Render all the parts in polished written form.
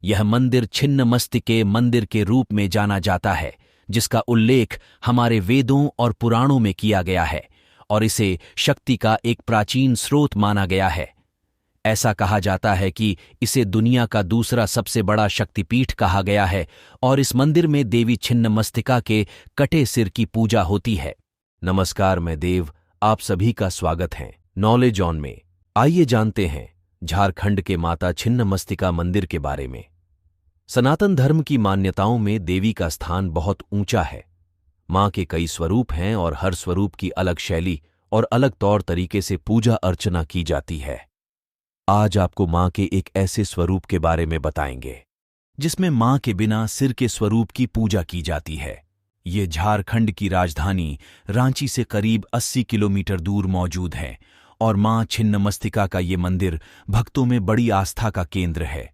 यह मंदिर छिन्नमस्तिके मंदिर के रूप में जाना जाता है, जिसका उल्लेख हमारे वेदों और पुराणों में किया गया है और इसे शक्ति का एक प्राचीन स्रोत माना गया है। ऐसा कहा जाता है कि इसे दुनिया का दूसरा सबसे बड़ा शक्तिपीठ कहा गया है और इस मंदिर में देवी छिन्नमस्तिका के कटे सिर की पूजा होती है। नमस्कार, मैं देव, आप सभी का स्वागत है नॉलेज ऑन में। आइए जानते हैं झारखंड के माता छिन्नमस्तिका मंदिर के बारे में। सनातन धर्म की मान्यताओं में देवी का स्थान बहुत ऊंचा है। मां के कई स्वरूप हैं और हर स्वरूप की अलग शैली और अलग तौर तरीके से पूजा अर्चना की जाती है। आज आपको मां के एक ऐसे स्वरूप के बारे में बताएंगे जिसमें मां के बिना सिर के स्वरूप की पूजा की जाती है। ये झारखंड की राजधानी रांची से करीब 80 किलोमीटर दूर मौजूद है और मां छिन्नमस्तिका का ये मंदिर भक्तों में बड़ी आस्था का केंद्र है।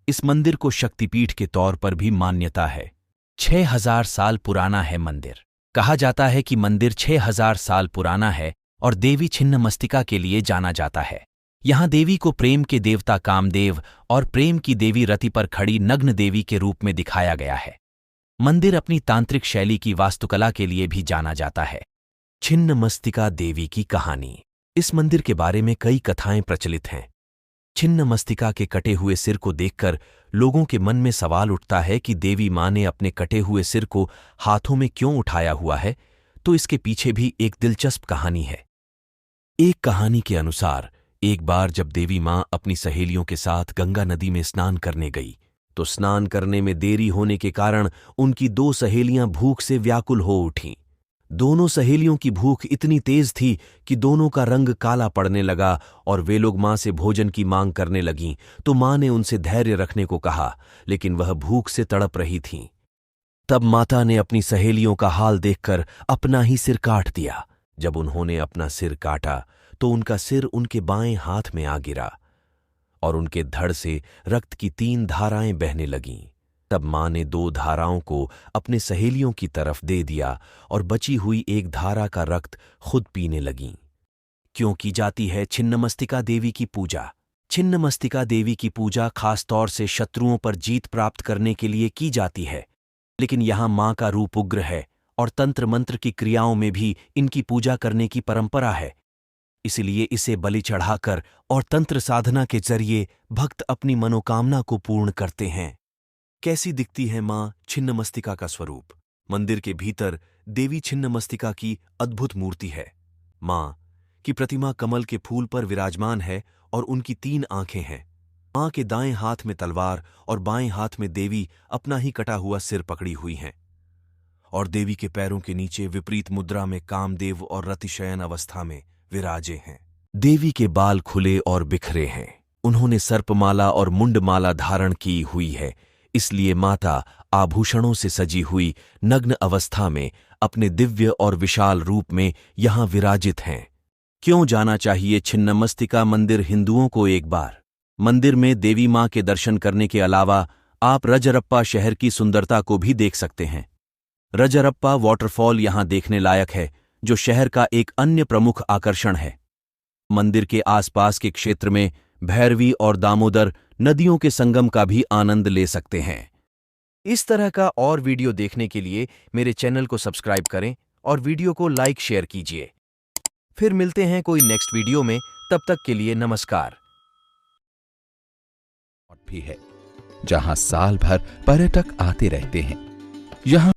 इस मंदिर को शक्तिपीठ के तौर पर भी मान्यता है। 6000 साल पुराना है मंदिर। कहा जाता है कि मंदिर 6000 साल पुराना है और देवी छिन्नमस्तिका के लिए जाना जाता है। यहाँ देवी को प्रेम के देवता कामदेव और प्रेम की देवी रति पर खड़ी नग्न देवी के रूप में दिखाया गया है। मंदिर अपनी तांत्रिक शैली की वास्तुकला के लिए भी जाना जाता है। छिन्नमस्तिका देवी की कहानी। इस मंदिर के बारे में कई कथाएं प्रचलित हैं। छिन्नमस्तिका के कटे हुए सिर को देखकर लोगों के मन में सवाल उठता है कि देवी मां ने अपने कटे हुए सिर को हाथों में क्यों उठाया हुआ है, तो इसके पीछे भी एक दिलचस्प कहानी है। एक कहानी के अनुसार एक बार जब देवी मां अपनी सहेलियों के साथ गंगा नदी में स्नान करने गई, तो स्नान करने में देरी होने के कारण उनकी 2 सहेलियां भूख से व्याकुल हो उठीं। दोनों सहेलियों की भूख इतनी तेज थी कि दोनों का रंग काला पड़ने लगा और वे लोग मां से भोजन की मांग करने लगीं, तो मां ने उनसे धैर्य रखने को कहा, लेकिन वह भूख से तड़प रही थीं। तब माता ने अपनी सहेलियों का हाल देखकर अपना ही सिर काट दिया। जब उन्होंने अपना सिर काटा तो उनका सिर उनके बाएं हाथ में आ गिरा और उनके धड़ से रक्त की 3 धाराएं बहने लगीं। तब मां ने 2 धाराओं को अपने सहेलियों की तरफ दे दिया और बची हुई एक धारा का रक्त खुद पीने लगीं। क्यों की जाती है छिन्नमस्तिका देवी की पूजा? छिन्नमस्तिका देवी की पूजा खास तौर से शत्रुओं पर जीत प्राप्त करने के लिए की जाती है, लेकिन यहां मां का रूप उग्र है और तंत्र मंत्र की क्रियाओं में भी इनकी पूजा करने की परंपरा है। इसलिए इसे बलि चढ़ाकर और तंत्र साधना के जरिए भक्त अपनी मनोकामना को पूर्ण करते हैं। कैसी दिखती है मां छिन्नमस्तिका का स्वरूप? मंदिर के भीतर देवी छिन्नमस्तिका की अद्भुत मूर्ति है। मां की प्रतिमा कमल के फूल पर विराजमान है और उनकी 3 आंखें हैं। मां के दाएं हाथ में तलवार और बाएं हाथ में देवी अपना ही कटा हुआ सिर पकड़ी हुई हैं और देवी के पैरों के नीचे विपरीत मुद्रा में कामदेव और रतिशयन अवस्था में विराजे हैं। देवी के बाल खुले और बिखरे हैं। उन्होंने सर्पमाला और मुंडमाला धारण की हुई है, इसलिए माता आभूषणों से सजी हुई नग्न अवस्था में अपने दिव्य और विशाल रूप में यहां विराजित हैं। क्यों जाना चाहिए छिन्नमस्तिका मंदिर हिंदुओं को? एक बार मंदिर में देवी मां के दर्शन करने के अलावा आप रजरप्पा शहर की सुंदरता को भी देख सकते हैं। रजरप्पा वाटरफॉल यहां देखने लायक है, जो शहर का एक अन्य प्रमुख आकर्षण है। मंदिर के आसपास के क्षेत्र में भैरवी और दामोदर नदियों के संगम का भी आनंद ले सकते हैं। इस तरह का और वीडियो देखने के लिए मेरे चैनल को सब्सक्राइब करें और वीडियो को लाइक शेयर कीजिए। फिर मिलते हैं कोई नेक्स्ट वीडियो में, तब तक के लिए नमस्कार। भी है जहां साल भर पर्यटक आते रहते हैं। यहाँ